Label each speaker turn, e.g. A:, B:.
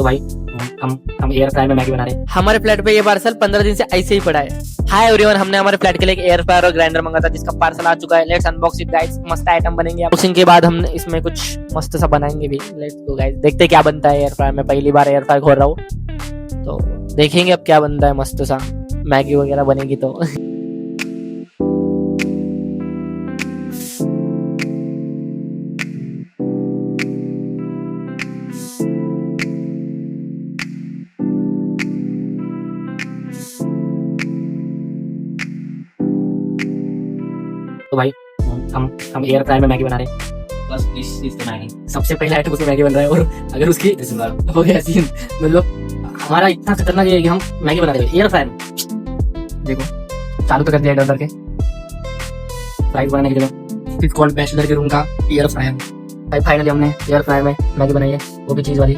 A: तो भाई हम एयर फ्रायर में मैगी बना रहे हैं।
B: हमारे फ्लैट पे ये पार्सल 15 दिन से ऐसे ही पड़ा है। हाय एवरीवन, हमने हमारे फ्लैट के लिए एक एयर फ्रायर और ग्राइंडर मंगा था जिसका पार्सल आ चुका है। Let's unbox it guys. मस्त आइटम बनेंगे। अनबॉक्सिंग के बाद हम इसमें कुछ मस्त सा बनाएंगे भी। लेट्स गो गाइस, देखते हैं क्या बनता है एयर फ्रायर में। पहली बार एयर फ्रायर खोल रहा हूँ तो देखेंगे अब क्या बनता है। मस्त सा मैगी वगैरह बनेगी तो
A: तो भाई हम एयर फ्रायर में मैगी बना रहे हैं।
C: बस दिस इज द मैगी।
A: सबसे पहला आइटम उसमें मैगी बन रहा है, और अगर उसकी हो गया सीन, मतलब हमारा इतना खतरनाक है कि हम मैगी बना रहे हैं एयर फ्रायर में। देखो चालू तो कर दिया डर के फ्राइज बनाने की जगह। इट्स कॉल्ड बैचलर के रूम का एयर फ्रायर। फाइनली हमने एयर फ्रायर में मैगी बनाई है, वो भी चीज वाली।